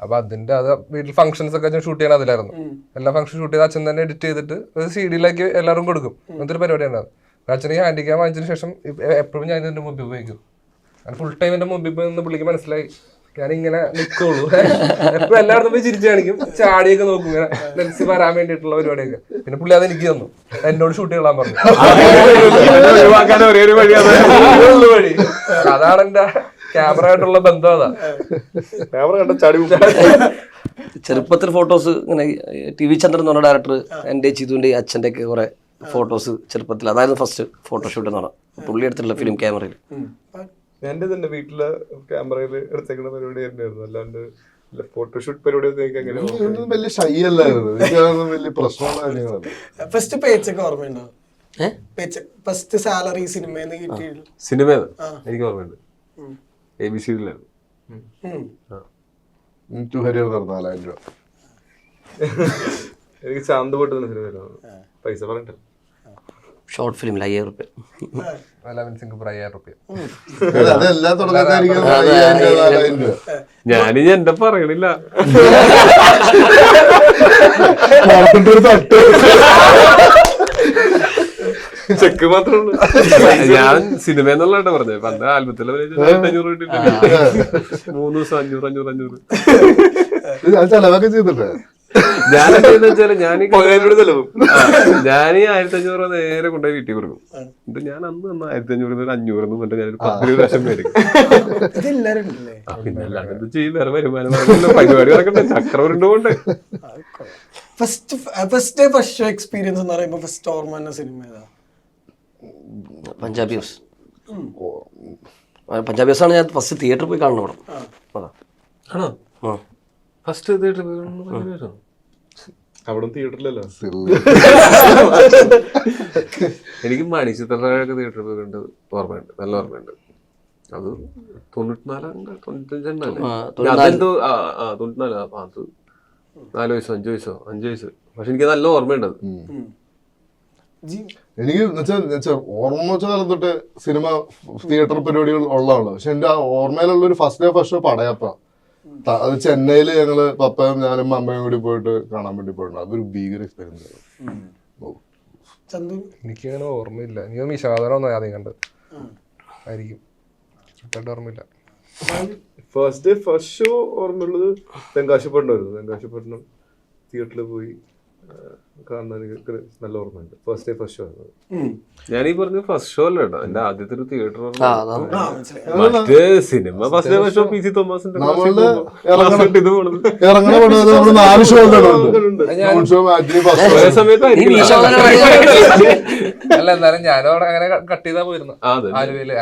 Speaker 6: അപ്പൊ അതിന്റെ വീട്ടിൽ ഫംഗ്ഷൻസ് ഒക്കെ ഷൂട്ട് ചെയ്യണം അതിലായിരുന്നു. എല്ലാ ഫംഗ്ഷൻ ഷൂട്ട് ചെയ്ത് അച്ഛൻ തന്നെ എഡിറ്റ് ചെയ്തിട്ട് ഒരു CD-യിലേക്ക് എല്ലാവരും കൊടുക്കും. അങ്ങനത്തെ ഒരു പരിപാടി ഉണ്ടായിരുന്നു. അച്ഛൻ ഈ ഹാൻഡി ക്യാം വാങ്ങിച്ചതിന് ശേഷം എപ്പോഴും ഞാൻ ഇതിന്റെ മുമ്പിൽ ഉപയോഗിക്കും. ഫുൾ ടൈം എന്റെ മുമ്പിൽ നിന്ന് പുള്ളിക്ക് മനസ്സിലായി ഞാനിങ്ങനെ നിൽക്കുള്ളൂ. എപ്പോഴും എല്ലായിടത്തും പോയി ചിരിച്ചു കാണിക്കും, ചാടിയൊക്കെ നോക്കും, ഇങ്ങനെ ലെൻസ് വരാൻ വേണ്ടിയിട്ടുള്ള പരിപാടിയൊക്കെ. പിന്നെ പുള്ളി അത് എനിക്ക് തന്നു, എന്നോട് ഷൂട്ട് ചെയ്യാൻ പറഞ്ഞു. വഴി അതാണ് എന്റെ ക്യാമറ ആയിട്ടുള്ള ബന്ധം. അതാ ക്യാമറ കണ്ട ചാടി.
Speaker 5: ചെറുപ്പത്തിൽ ഫോട്ടോസ് ഇങ്ങനെ TV ചന്ദ്രൻ എന്ന് പറഞ്ഞ ഡയറക്ടർ എൻ്റെ ചിതുവിൻ്റെ അച്ഛൻ്റെ ഒക്കെ കുറെ ഫോട്ടോസ് ചെറുപ്പത്തിൽ അതായിരുന്നു ഫസ്റ്റ് ഫോട്ടോഷൂട്ട് എന്ന് പറഞ്ഞാൽ പുള്ളി എടുത്തിട്ടുള്ള ഫിലിം ക്യാമറയിൽ.
Speaker 7: എന്റെ തന്നെ വീട്ടിലെ ക്യാമറയിൽ എടുത്തേക്കുന്ന പരിപാടി തന്നെയായിരുന്നു. അല്ലാണ്ട് ഫോട്ടോഷൂട്ട് പരിപാടി അങ്ങനെ
Speaker 4: ഇതൊന്നും വലിയ ഷൈ അല്ലായിരുന്നു. എനിക്കതൊന്നും വലിയ പ്രശ്നമുള്ള കാര്യങ്ങളല്ല.
Speaker 2: ഫസ്റ്റ് പേച്ചൊക്കെ ഓർമ്മയുണ്ടോ? ഫസ്റ്റ് സാലറി സിനിമയിൽ കിട്ടിയില്ല.
Speaker 3: സിനിമ എനിക്ക് ഓർമ്മയുണ്ട്, ABCഡിലായിരുന്നു.
Speaker 4: ഹരിയർ 4,000 രൂപ.
Speaker 7: എനിക്ക് ശാന്ത പോട്ട് തന്നെ സിനിമ പൈസ പറഞ്ഞിട്ട്
Speaker 5: ഷോർട്ട് ഫിലിമിൽ 5,000 രൂപ.
Speaker 6: 11 സിംഗപ്പൂർ 5,000 രൂപ.
Speaker 4: അതെല്ലാ തുടക്കക്കാരിക്കും 4,000 രൂപ.
Speaker 3: ഞാനിനി എന്റെ പറയണില്ല. ചെക്ക് മാത്രമേ ഞാൻ സിനിമ എന്നുള്ളതായിട്ട് പറഞ്ഞത്. പണ്ട് ആൽബത്തിൽ 500 കിട്ടിയിട്ടില്ല. 3 ദിവസം 500.
Speaker 4: ചെലവൊക്കെ ചെയ്തിട്ടേ
Speaker 3: ഞാൻ എന്താന്ന് വെച്ചാല് ഞാൻ 1,500 നേരെ കൊണ്ടുപോയി വീട്ടിൽ കൊടുക്കും. എന്നിട്ട് ഞാൻ അന്ന് 1,500 500 എന്നിട്ട് ഞാനൊരു 10 പ്രാവശ്യം മേടിക്കും. പിന്നെ അല്ലാണ്ട് എന്ത് ചെയ്യും, വേറെ വരുമാനം പരിപാടി നടക്കട്ടെ, ചക്രവരുണ്ട് കൊണ്ട്.
Speaker 2: ഫസ്റ്റ് ഷോ എക്സ്പീരിയൻസ് എന്ന് പറയുമ്പോൾ ഫസ്റ്റ് ഓർമ്മ തന്നെ സിനിമ ഏതാ?
Speaker 5: പഞ്ചാബി ഹൗസ്. പഞ്ചാബി ഹൗസാണ് ഞാൻ ഫസ്റ്റ് തിയേറ്ററിൽ പോയി കാണുന്ന പടം. അതാ
Speaker 3: ആണോ
Speaker 5: ആ
Speaker 3: ഫസ്റ്റ്
Speaker 7: അവിടെ തിയേറ്ററിലല്ലോ.
Speaker 3: എനിക്ക് മണിച്ചിത്രൊക്കെ തിയേറ്ററിൽ പോയി കണ്ട് ഓർമ്മയുണ്ട്, നല്ല ഓർമ്മയുണ്ട്. അത് 94 95 അതെന്തോ 94. അത് 4 വയസ്സോ 5 വയസ്സോ 5 വയസ്സ്. പക്ഷെ എനിക്ക് നല്ല ഓർമ്മയുണ്ട് അത്.
Speaker 4: എനിക്ക് ഓർമ്മ വെച്ച കാലം തൊട്ട് സിനിമ തിയേറ്റർ പരിപാടികൾ ഉള്ളതാണ്. പക്ഷെ എന്റെ ഓർമ്മയിലുള്ള ഒരു ഫസ്റ്റ് ഷോ പടയപ്പ. അത് ചെന്നൈയില് ഞങ്ങള് പപ്പയും ഞാനും അമ്മയും കൂടി പോയിട്ട് കാണാൻ വേണ്ടി പോയിട്ടുണ്ട്. അതൊരു ഭീകര എക്സ്പീരിയൻസ് ആയിരുന്നു.
Speaker 6: എനിക്കങ്ങനെ ഓർമ്മയില്ല. എനിക്ക് മീശാദനം ഒന്നും ആദ്യം കണ്ട് ആയിരിക്കും, ഓർമ്മയില്ല.
Speaker 7: ഫസ്റ്റ് ഷോ ഓർമ്മയുള്ളത് തെങ്കാശിപ്പട്ടണമായിരുന്നു. തെങ്കാശിപ്പട്ടണം തിയേറ്ററിൽ പോയി കാണാൻ എനിക്ക് നല്ല ഓർമ്മയുണ്ട്. ഫസ്റ്റ് ഷോ ആയിരുന്നു.
Speaker 3: ഞാനീ പറഞ്ഞ ഫസ്റ്റ് ഷോ അല്ല കേട്ടോ, എന്റെ ആദ്യത്തെ ഒരു തിയേറ്റർ മറ്റേ സിനിമ ഫസ്റ്റ് ഷോ PC തോമസിന്റെ ഇത് പോണത്
Speaker 4: ഇറങ്ങണ പടം നമ്മള് 4 ഷോ
Speaker 6: അല്ല എന്നാലും ഞാനും അവിടെ അങ്ങനെ കട്ട് ചെയ്താ പോയിരുന്നു. ആലുവയില്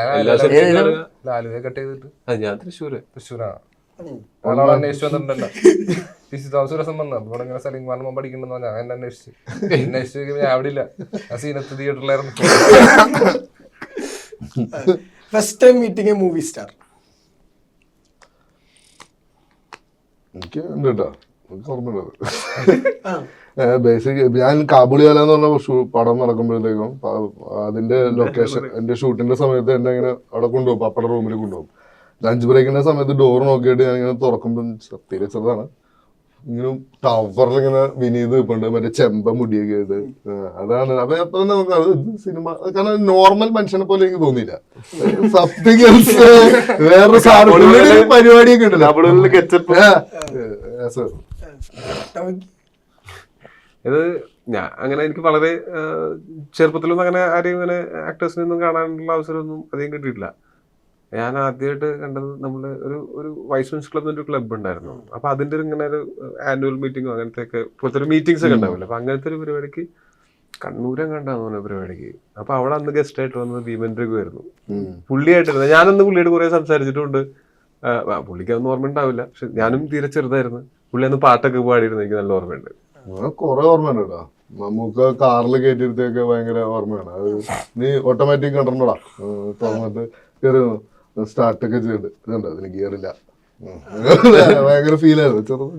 Speaker 6: ആലുവയെ കട്ട് ചെയ്തിട്ട്
Speaker 3: ഞാൻ തൃശ്ശൂരാ.
Speaker 6: അവിടെ അന്വേഷിച്ചു വന്നിട്ടുണ്ടല്ലോ. PC തോമസ് ഒരു ദിവസം വന്നു. അവിടെ ഇങ്ങനെ സലീംഖാൻ പഠിക്കണമെന്ന് പറഞ്ഞാൽ എന്നെ അന്വേഷിച്ചു. ഞാൻ അവിടെ ഇല്ല, ആ സീനത്ത് തിയേറ്ററിലായിരുന്നു.
Speaker 2: First time meeting a movie star?
Speaker 4: എനിക്ക് ഉണ്ട് കേട്ടോ, എനിക്ക് ഓർമ്മയുള്ളത്. ബേസിക് ഞാൻ കാബൂളിവാല എന്ന് പറഞ്ഞ പടം നടക്കുമ്പോഴത്തേക്കും അതിന്റെ ലൊക്കേഷൻ എന്റെ ഷൂട്ടിന്റെ സമയത്ത് എന്നെ ഇങ്ങനെ അവിടെ കൊണ്ടുപോകും, പപ്പയുടെ റൂമിൽ കൊണ്ടുപോകും. ലഞ്ച് ബ്രേക്കിന്റെ സമയത്ത് ഡോർ നോക്കിയിട്ട് ഞാൻ ഇങ്ങനെ തുറക്കുമ്പോൾ തീരെ ചെറുതാണ്, ഇങ്ങനെ ടവറിൽ ഇങ്ങനെ വിനീത് നിൽപ്പുണ്ട്, മറ്റേ ചെമ്പ മുടിയൊക്കെ ആയിട്ട്. അതാണ് അപ്പൊ നമുക്ക് അത് സിനിമ, കാരണം നോർമൽ മനുഷ്യനെ പോലെ എനിക്ക് തോന്നിയില്ല. സംതിങ് എൽസ്, വേറൊരു പരിപാടിയൊക്കെ ഉണ്ടല്ലോ.
Speaker 3: ഇത് ഞാൻ അങ്ങനെ എനിക്ക് വളരെ ചെറുപ്പത്തിലൊന്നും അങ്ങനെ ആരെയും ഇങ്ങനെ ആക്ടേഴ്സിനൊന്നും കാണാനുള്ള അവസരമൊന്നും അധികം കിട്ടിയിട്ടില്ല. ഞാൻ ആദ്യമായിട്ട് കണ്ടത് നമ്മള് ഒരു വൈസ് മെൻസ് ക്ലബ് എന്നൊരു ക്ലബ് ഉണ്ടായിരുന്നു. അപ്പൊ അതിന്റെ ഇങ്ങനെ ഒരു ആനുവൽ മീറ്റിങ്ങോ അങ്ങനത്തെ ഒക്കെ പോലത്തെ ഒരു മീറ്റിംഗ്സ് ഒക്കെ ഉണ്ടാവില്ല. അപ്പൊ അങ്ങനത്തെ ഒരു പരിപാടിക്ക് കണ്ണൂരം കണ്ടാന്ന് പരിപാടിക്ക്. അപ്പൊ അവിടെ അന്ന് ഗസ്റ്റ് ആയിട്ട് വന്നത് ഭീമൻ രഘു ആയിരുന്നു. പുള്ളിയായിട്ടിരുന്നത്. ഞാനന്ന് പുള്ളിയോട് കുറെ സംസാരിച്ചിട്ടുണ്ട്. പുള്ളിക്ക് അതൊന്നും ഓർമ്മ ഉണ്ടാവില്ല, പക്ഷെ ഞാനും തീരെ ചെറുതായിരുന്നു. പുള്ളി അന്ന് പാട്ടൊക്കെ പാടിയിരുന്നു, എനിക്ക് നല്ല ഓർമ്മയുണ്ട്.
Speaker 4: കൊറേ ഓർമ്മയുണ്ട് കേട്ടോ. നമുക്ക് കാറിൽ കയറ്റിയിരുത്തൊക്കെ ഭയങ്കര ഓർമ്മയാണ്. അത് നീ ഓട്ടോമാറ്റിക് കണ്ടിട്ടുണ്ടോടാ, തുറന്നിട്ട് കയറി സ്റ്റാർട്ടൊക്കെ ചെയ്തിട്ട് ഇതുണ്ടോ, അതിന് ഗിയറില്ല, ഭയങ്കര ഫീലായിരുന്നു ചെറുത്.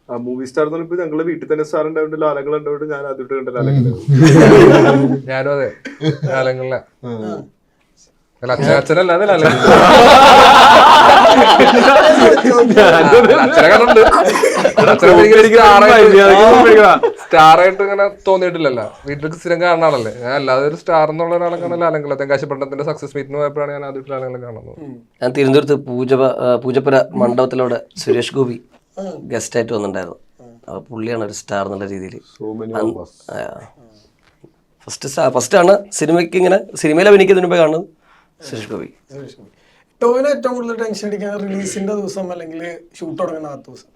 Speaker 7: ആ മൂവി സ്റ്റാർ എന്ന് പറയുമ്പോൾ ഞങ്ങളുടെ വീട്ടിൽ തന്നെ സ്റ്റാർ ഉണ്ടായിട്ട് ലാലങ്ങൾ ഉണ്ടായിട്ട് ഞാൻ ആദ്യമായിട്ട് കണ്ട ലാലങ്ങൾ.
Speaker 6: ഞാനും അതെ, ലാലങ്ങളിലെ അച്ഛനല്ലാതെ സ്റ്റാറായിട്ട് ഇങ്ങനെ തോന്നിയിട്ടില്ലല്ലോ. വീട്ടിലേക്ക് സ്ഥിരം കാണാണല്ലേ. ഞാൻ അല്ലാതെ ഒരു സ്റ്റാർ എന്നുള്ള ഒരാളെ കാണാൻ ലാലങ്ങളെ തെങ്കാശിപ്പട്ടണത്തിന്റെ സക്സസ് മീറ്റിന് പോയപ്പോഴാണ് ഞാൻ ആദ്യമായിട്ട് ലാലങ്ങളെ കാണുന്നത്.
Speaker 5: ഞാൻ തിരുവനന്തപുരത്ത് പൂജപ്പുര മണ്ഡപത്തിലൂടെ സുരേഷ് ഗോപി ഗസ്റ്റ് ആയിട്ട് വന്നിട്ടുണ്ടായിരുന്നു. അപ്പൊ പുള്ളിയാണ് ഒരു സ്റ്റാർ എന്നുള്ള രീതിയിൽ. ഫസ്റ്റ് ആണ് സിനിമയ്ക്ക് ഇങ്ങനെ സിനിമയിൽ അഭിനയിക്കുന്നതിന് മുമ്പേ കാണുന്നത് സുരേഷ് ഗോപി.
Speaker 2: ടോവിന് ഏറ്റവും കൂടുതൽ ടെൻഷൻ അടിക്കുന്ന റിലീസിന്റെ ദിവസം അല്ലെങ്കിൽ ഷൂട്ട് തുടങ്ങുന്ന ആ ദിവസം?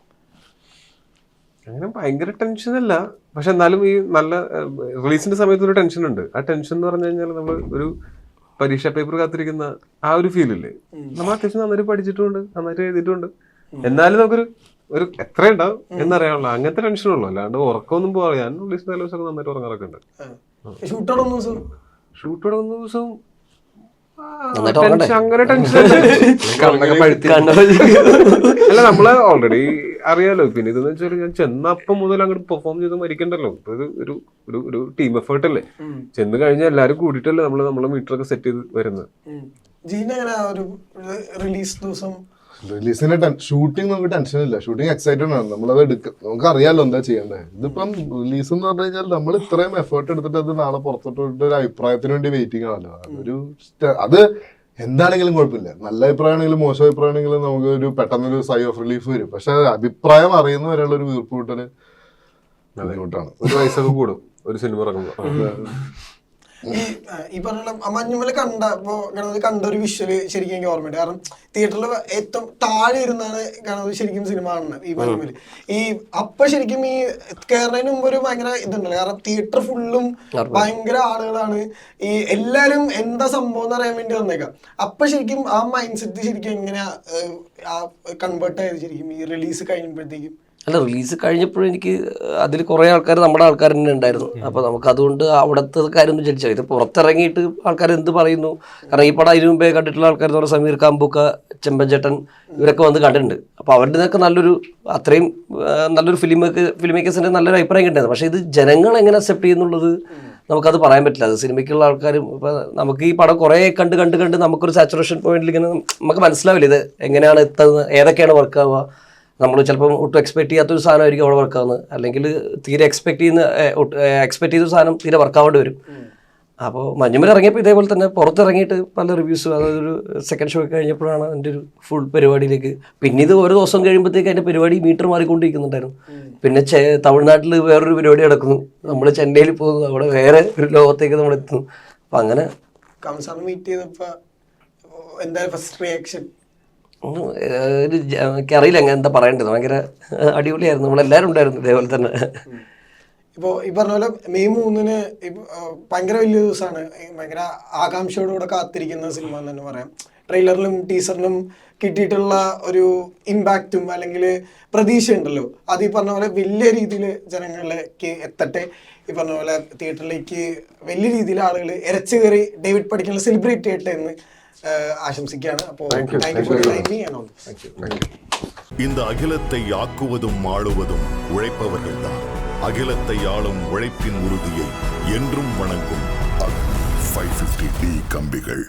Speaker 3: അങ്ങനെ ഭയങ്കര ടെൻഷൻ അല്ല, പക്ഷെ എന്നാലും ഈ നല്ല റിലീസിന്റെ സമയത്ത് ഒരു ടെൻഷൻ ഉണ്ട്. ആ ടെൻഷൻ എന്ന് പറഞ്ഞു കഴിഞ്ഞാൽ നമ്മൾ ഒരു പരീക്ഷാ പേപ്പർ കാത്തിരിക്കുന്ന ആ ഒരു ഫീലില്ലേ, നമ്മൾ അത്യാവശ്യം നന്നായിട്ട് പഠിച്ചിട്ടുണ്ട്, നന്നായിട്ട് എഴുതിയിട്ടുണ്ട്, എന്നാലും നമുക്കൊരു എത്ര ഉണ്ടാവും എന്നറിയാനുള്ള അങ്ങനത്തെ ടെൻഷനുള്ളൂ. അല്ലാണ്ട് ഉറക്കമൊന്നും പോകാം. ഞാൻ റിലീസിന്റെ ദിവസമൊക്കെ നന്നായിട്ട് ഉറങ്ങാറൊക്കെ ഉണ്ട്.
Speaker 2: ഷൂട്ട് തുടങ്ങുന്ന
Speaker 3: ദിവസം
Speaker 5: നന്നായിട്ട് ഉറങ്ങണ്ടേ?
Speaker 3: അങ്ങനെ ടെൻഷൻ അല്ല, നമ്മള് ഓൾറെഡി അറിയാലോ. പിന്നെ ഇതെന്ന് വെച്ചാൽ ഞാൻ ചെന്നപ്പം മുതൽ അങ്ങോട്ട് പെർഫോം ചെയ്ത് മരിക്കണ്ടല്ലോ. ഇപ്പൊ ഇത് ഒരു ടീം എഫേർട്ട് അല്ലേ. ചെന്ന് കഴിഞ്ഞാൽ എല്ലാരും കൂടിയിട്ടല്ലേ നമ്മളെ മീറ്ററൊക്കെ സെറ്റ് ചെയ്ത് വരുന്നത്.
Speaker 4: റിലീസിന്റെ ഷൂട്ടിംഗ് നമുക്ക് ടെൻഷൻ ഇല്ല, ഷൂട്ടിംഗ് എക്സൈറ്റഡ് ആണ്, നമ്മളത് എടുക്കും, നമുക്ക് അറിയാലോ എന്താ ചെയ്യണ്ടേ. ഇതിപ്പം റിലീസ് എന്ന് പറഞ്ഞു കഴിഞ്ഞാൽ നമ്മൾ ഇത്രയും എഫേർട്ട് എടുത്തിട്ട് അത് നാളെ പുറത്തോട്ട് ഒരു അഭിപ്രായത്തിന് വേണ്ടി വെയിറ്റിംഗ് ആണല്ലോ. അത് എന്താണെങ്കിലും കുഴപ്പമില്ല, നല്ല അഭിപ്രായമാണെങ്കിലും മോശം അഭിപ്രായമാണെങ്കിലും നമുക്ക് ഒരു പെട്ടെന്നൊരു സൈ ഓഫ് റിലീഫ് വരും. പക്ഷെ അഭിപ്രായം അറിയുന്നവരെയുള്ള ഒരു വീർപ്പ് കൂട്ടല് ബുദ്ധിമുട്ടാണ്.
Speaker 3: ഒരു വയസ്സൊക്കെ കൂടും ഒരു സിനിമ ഇറങ്ങുമ്പോ.
Speaker 2: ഈ പറഞ്ഞ മഞ്ഞുമല കണ്ട ഒരു വിഷ്വല് ശരിക്കും എനിക്ക് ഓർമ്മയുണ്ട്. കാരണം തിയേറ്ററിൽ ഏറ്റവും താഴെ ഇരുന്നാണ് കാണുന്നത് ശരിക്കും സിനിമ കാണുന്നത് ഈ മഞ്ഞുമല്. അപ്പൊ ശരിക്കും ഈ കേരളത്തിന് മുമ്പ് ഒരു ഭയങ്കര ഇതുണ്ടല്ലോ, കാരണം തിയേറ്റർ ഫുള്ളും ഭയങ്കര ആളുകളാണ്, ഈ എല്ലാരും എന്താ സംഭവം എന്ന് അറിയാൻ വേണ്ടി വന്നേക്കാം. അപ്പൊ ശരിക്കും ആ മൈൻഡ് സെറ്റ് ശരിക്കും എങ്ങനെയാ കൺവേർട്ട് ആയത് ശരിക്കും ഈ റിലീസ് കഴിയുമ്പോഴത്തേക്കും?
Speaker 5: അല്ല, റിലീസ് കഴിഞ്ഞപ്പോഴും എനിക്ക് അതിൽ കുറേ ആൾക്കാർ നമ്മുടെ ആൾക്കാർ തന്നെ ഉണ്ടായിരുന്നു. അപ്പോൾ നമുക്ക് അതുകൊണ്ട് അവിടുത്തെ കാര്യം ഒന്ന് ജഡ്ജ് ഇത് പുറത്തിറങ്ങിയിട്ട് ആൾക്കാർ എന്ത് പറയുന്നു. കാരണം ഈ പടം അതിനു മുമ്പേ കണ്ടിട്ടുള്ള ആൾക്കാർ എന്ന് പറഞ്ഞാൽ സമീർ കാമ്പൂക്ക, ചെമ്പൻചേട്ടൻ ഇവരൊക്കെ വന്ന് കണ്ടിട്ടുണ്ട്. അപ്പോൾ അവരുടെ നിന്നൊക്കെ അത്രയും നല്ലൊരു ഫിലിം മേക്കേഴ്സിൻ്റെ നല്ലൊരു അഭിപ്രായം കിട്ടുന്നത്. പക്ഷേ ഇത് ജനങ്ങൾ എങ്ങനെ അക്സെപ്റ്റ് ചെയ്യുന്നുള്ളത് നമുക്കത് പറയാൻ പറ്റില്ല. അത് സിനിമയ്ക്കുള്ള ആൾക്കാരും ഇപ്പോൾ നമുക്ക് ഈ പടം കുറേ കണ്ട് നമുക്കൊരു സാച്ചുറേഷൻ പോയിന്റിൽ ഇങ്ങനെ നമുക്ക് മനസ്സിലാവില്ല ഇത് എങ്ങനെയാണ് എത്തുന്നത്, ഏതൊക്കെയാണ് വർക്കാവുക. നമ്മൾ ചിലപ്പം ഒട്ടും എക്സ്പെക്ട് ചെയ്യാത്തൊരു സാധനമായിരിക്കും അവിടെ വർക്കാവുന്നത്, അല്ലെങ്കിൽ തീരെ എക്സ്പെക്ട് ചെയ്തൊരു സാധനം തീരെ വർക്കാവേണ്ടി വരും. അപ്പോൾ മഞ്ഞുമല ഇറങ്ങിയപ്പോൾ ഇതേപോലെ തന്നെ പുറത്തിറങ്ങിയിട്ട് പല റിവ്യൂസും, അതൊരു സെക്കൻഡ് ഷോ കഴിഞ്ഞപ്പോഴാണ് അതിൻ്റെ ഒരു ഫുൾ പരിപാടിയിലേക്ക്. പിന്നെ ഇത് ഓരോ ദിവസം കഴിയുമ്പോഴത്തേക്ക് അതിൻ്റെ പരിപാടി മീറ്റർ മാറിക്കൊണ്ടിരിക്കുന്നുണ്ടായിരുന്നു. പിന്നെ തമിഴ്നാട്ടിൽ വേറൊരു പരിപാടി നടക്കുന്നു, നമ്മൾ ചെന്നൈയിൽ പോകുന്നു, അവിടെ വേറെ ഒരു ലോകത്തേക്ക് നമ്മൾ എത്തുന്നു. അപ്പം അങ്ങനെ
Speaker 2: മീറ്റ് ചെയ്തപ്പോൾ എന്തായാലും ഫസ്റ്റ് റിയാക്ഷൻ
Speaker 5: എനിക്കറിയില്ല എന്താ പറയേണ്ടത്. ഭയങ്കര അടിപൊളിയായിരുന്നു, നമ്മളെല്ലാവരും ഉണ്ടായിരുന്നു ഇതേപോലെ തന്നെ.
Speaker 2: ഇപ്പോൾ ഈ പറഞ്ഞ പോലെ മെയ് 3 ഭയങ്കര വലിയ ദിവസമാണ്, ഭയങ്കര ആകാംക്ഷയോടുകൂടെ കാത്തിരിക്കുന്ന സിനിമ എന്ന് തന്നെ പറയാം. ട്രെയിലറിലും ടീസറിനും കിട്ടിയിട്ടുള്ള ഒരു ഇമ്പാക്റ്റും അല്ലെങ്കിൽ പ്രതീക്ഷ ഉണ്ടല്ലോ, അത് ഈ പറഞ്ഞ പോലെ വലിയ രീതിയിൽ ജനങ്ങളിലേക്ക് എത്തട്ടെ. ഈ പറഞ്ഞ പോലെ തിയേറ്ററിലേക്ക് വലിയ രീതിയിൽ ആളുകൾ ഇരച്ചു കയറി ഡേവിഡ് പടിക്കൽ സെലിബ്രേറ്റ് ചെയ്യട്ടെ എന്ന് ஆசம்சிக்கான. அப்போ thank you for the time and all this.
Speaker 1: இந்த அகிலத்தை ஆக்குவதும் ஆளுவதும் உழைப்பவர்கள்தான். அகிலத்தை ஆளும் உழைப்பின் உறுதியை என்றும் வணங்கும் 550D கம்பிகள்.